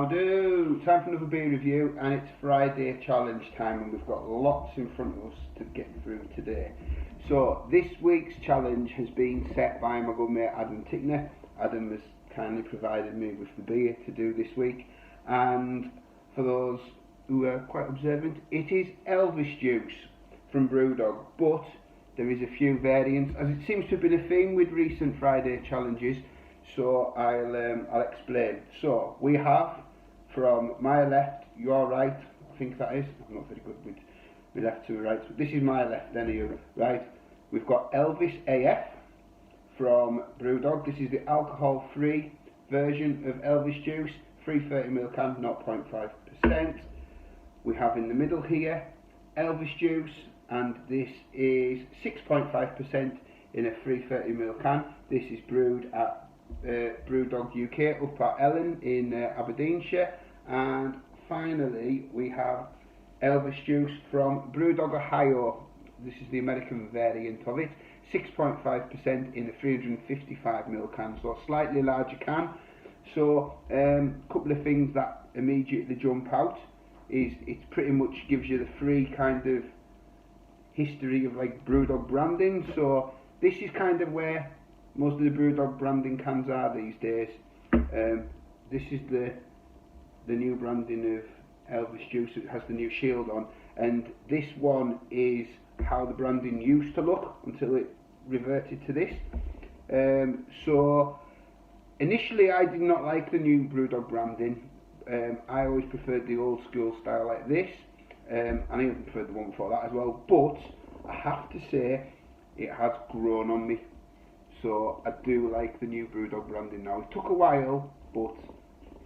How do? Time for another beer review, and it's Friday challenge time, and we've got lots in front of us to get through today. So this week's challenge has been set by my good mate Adam Tickner. Adam has kindly provided me with the beer to do this week, and for those who are quite observant, it is Elvis juice from Brewdog, but there is a few variants, as it seems to have been a theme with recent Friday challenges. So I'll explain. So we have, from my left, your right, I think that is. I'm not very good with my left to right. So this is my left, then you right. We've got Elvis AF from Brewdog. This is the alcohol-free version of Elvis juice, 330ml can, 0.5%. We have in the middle here Elvis juice, and this is 6.5% in a 330ml can. This is brewed at Brewdog UK up at Ellen in Aberdeenshire. And finally we have Elvis juice from Brewdog Ohio. This is the American variant of it, 6.5% in a 355ml can, so a slightly larger can. So a couple of things that immediately jump out is it pretty much gives you the free kind of history of like Brewdog branding. So this is kind of where most of the Brewdog branding cans are these days. This is the new branding of Elvis juice. It has the new shield on, and this one is how the branding used to look until it reverted to this. So initially I did not like the new Brewdog branding. I always preferred the old school style like this, and I even preferred the one before that as well, but I have to say it has grown on me. So I do like the new Brewdog branding now. It took a while, but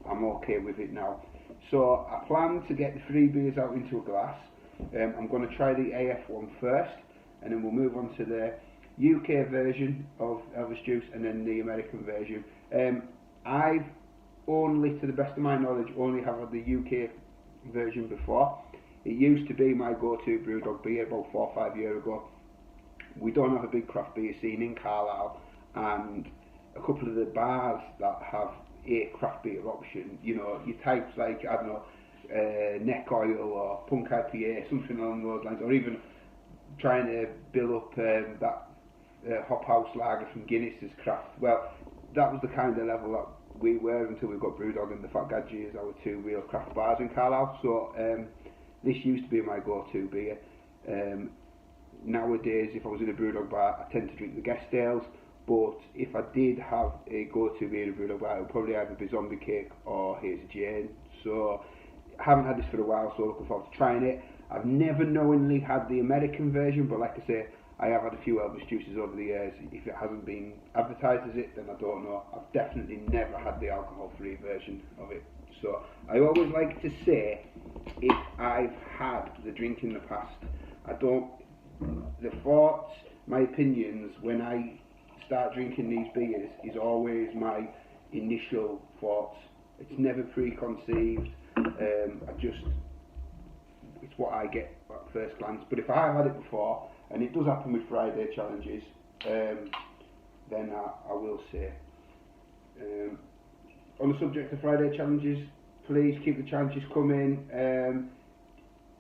I'm okay with it now. So I plan to get the three beers out into a glass. I'm going to try the AF one first, and then we'll move on to the UK version of Elvis juice, and then the American version. I've only, to the best of my knowledge, only have had the UK version before. It used to be my go-to Brewdog beer about 4 or 5 years ago. We don't have a big craft beer scene in Carlisle, and a couple of the bars that have a craft beer option, you know, your types like, I don't know, Neck Oil or Punk IPA, something along those lines, or even trying to build up that Hop House Lager from Guinness as craft. Well, that was the kind of level that we were until we got Brewdog and the Fat Gadget as our two real craft bars in Carlisle. So this used to be my go-to beer. Nowadays, if I was in a Brewdog bar, I tend to drink the guest ales, but if I did have a go-to beer in a Brewdog bar, it would probably either be Zombie Cake or Hazy Jane. So I haven't had this for a while, so looking forward to trying it. I've never knowingly had the American version, but like I say, I have had a few Elvis juices over the years. If it hasn't been advertised as it, then I don't know. I've definitely never had the alcohol-free version of it. So I always like to say, if I've had the drink in the past, the thoughts, my opinions when I start drinking these beers is always my initial thoughts. It's never preconceived. It's what I get at first glance. But if I have had it before, and it does happen with Friday challenges, then I will say. On the subject of Friday challenges, please keep the challenges coming.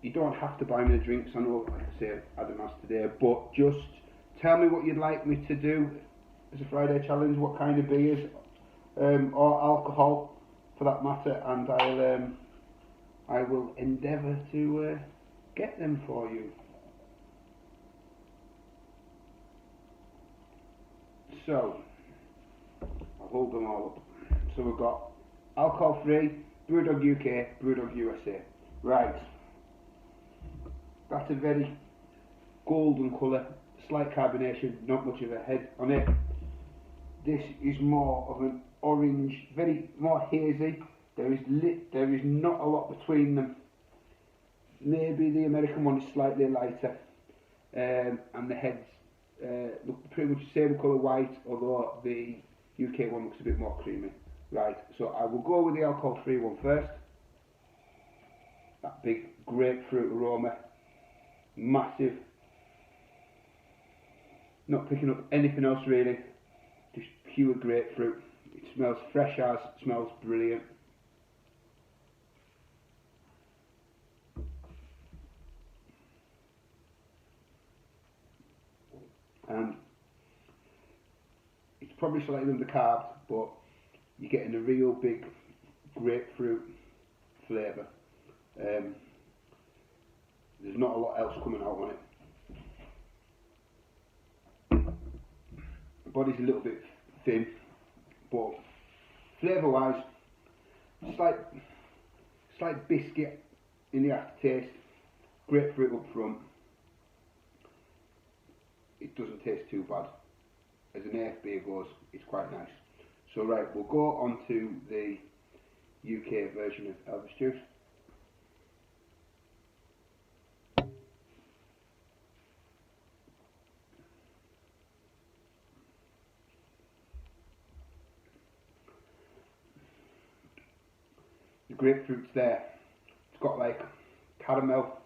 You don't have to buy me the drinks, I know, like I say, Adam has today, but just tell me what you'd like me to do as a Friday challenge, what kind of beers, or alcohol for that matter, and I will endeavour to get them for you. So, I'll hold them all up. So we've got alcohol free, Brewdog UK, Brewdog USA. Right. That's a very golden colour, slight carbonation, not much of a head on it. This is more of an orange, very more hazy. There is not a lot between them. Maybe the American one is slightly lighter, and the heads look pretty much the same colour white, although the UK one looks a bit more creamy. Right, so I will go with the alcohol-free one first. That big grapefruit aroma. Massive. Not picking up anything else really, just pure grapefruit. It smells fresh as, smells brilliant. and it's probably slightly undercarved, but you're getting a real big grapefruit flavour. There's not a lot else coming out on it. The body's a little bit thin, but flavour wise, slight biscuit in the aftertaste, grapefruit up front. It doesn't taste too bad. As an AF beer goes, it's quite nice. So right, we'll go on to the UK version of Elvis juice. The grapefruit's there. It's got like caramel,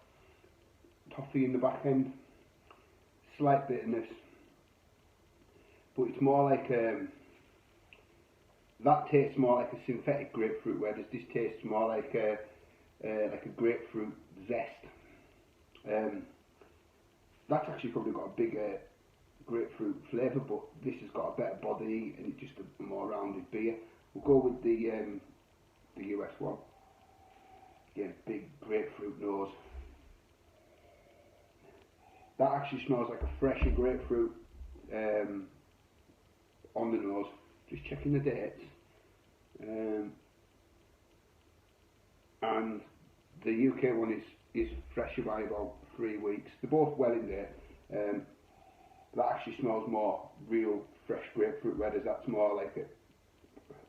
toffee in the back end, slight bitterness, but it's more like that tastes more like a synthetic grapefruit, whereas this tastes more like a grapefruit zest. That's actually probably got a bigger grapefruit flavour, but this has got a better body and it's just a more rounded beer. We'll go with the US one. Again, big grapefruit nose. That actually smells like a fresher grapefruit on the nose. Just checking the dates. And the UK one is fresher by about 3 weeks. They're both well in date. That actually smells more real fresh grapefruit, whereas that's more like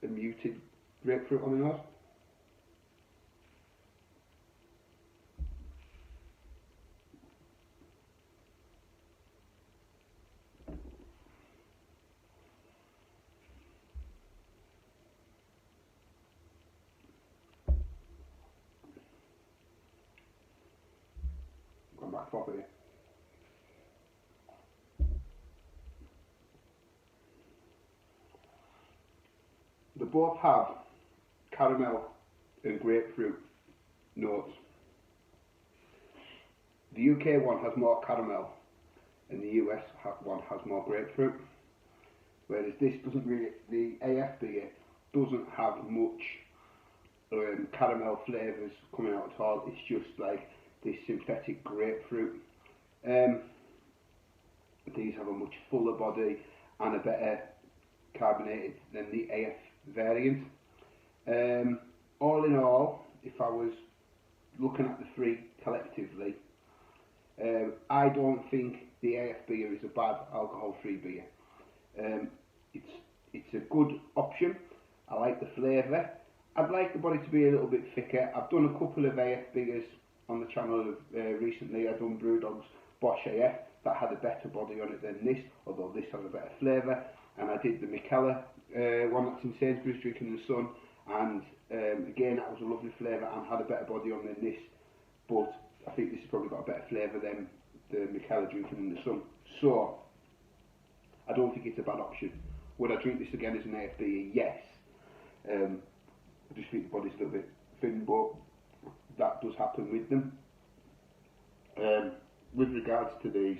a muted grapefruit on the nose. Come back properly. They both have caramel and grapefruit notes. The UK one has more caramel and the US one has more grapefruit, whereas this doesn't really, the AF beer doesn't have much caramel flavours coming out at all. It's just like this synthetic grapefruit. These have a much fuller body and a better carbonated than the AF variant. All in all, if I was looking at the three collectively, I don't think the AF beer is a bad alcohol-free beer. It's a good option. I like the flavour. I'd like the body to be a little bit thicker. I've done a couple of AF beers on the channel recently. I've done Brewdog's Bosch AF that had a better body on it than this, although this has a better flavour. And I did the Mikella one that's in Sainsbury's, Drinking in the Sun, and again that was a lovely flavour and had a better body on than this, but I think this has probably got a better flavour than the Mikella Drinking in the Sun. So I don't think it's a bad option. Would I drink this again as an AF beer? Yes. I just think the body's a little bit thin, but that does happen with them. With regards to these,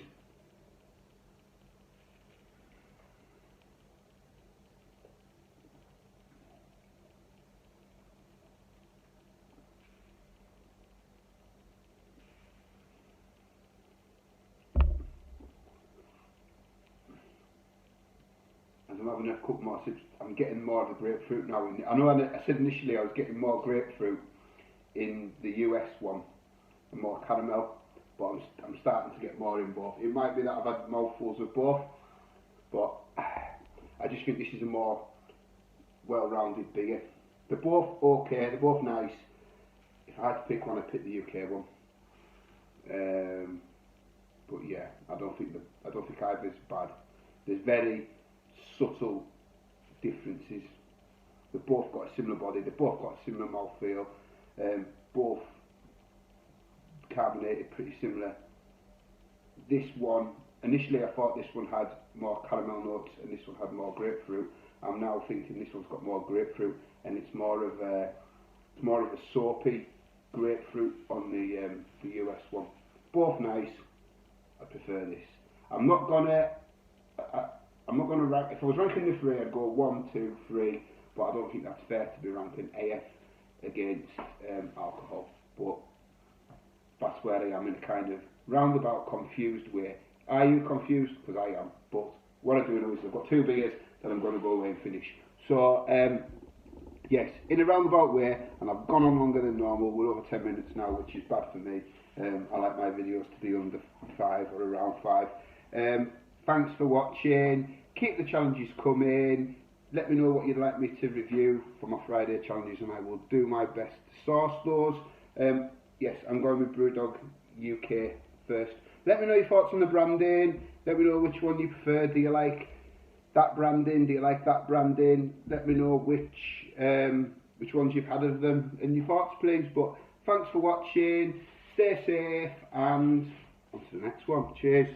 as I'm having a couple more sips, I'm getting more of the grapefruit now. I know I said initially I was getting more grapefruit in the US one and more caramel, but I'm starting to get more in both. It might be that I've had mouthfuls of both, but I just think this is a more well-rounded beer. They're both okay, they're both nice. If I had to pick one, I'd pick the UK one. But yeah, I don't think either's bad. There's very subtle differences. They've both got a similar body, they've both got a similar mouthfeel, both carbonated pretty similar. This one, initially I thought this one had more caramel notes and this one had more grapefruit. I'm now thinking this one's got more grapefruit and it's more of a soapy grapefruit on the US one. Both nice. I prefer this. I'm not gonna I'm not going to rank. If I was ranking the three, I'd go 1, 2, 3. But I don't think that's fair to be ranking AF against alcohol. But that's where I am in a kind of roundabout confused way. Are you confused? Because I am. But what I do know is I've got 2 beers that I'm going to go away and finish. So yes, in a roundabout way, and I've gone on longer than normal. We're over 10 minutes now, which is bad for me. I like my videos to be under 5 or around 5. Thanks for watching. Keep the challenges coming. Let me know what you'd like me to review for my Friday challenges, and I will do my best to source those. Yes, I'm going with Brewdog UK first. Let me know your thoughts on the branding. Let me know which one you prefer. Do you like that branding? Do you like that branding? Let me know which ones you've had of them and your thoughts, please. But thanks for watching. Stay safe and on to the next one. Cheers.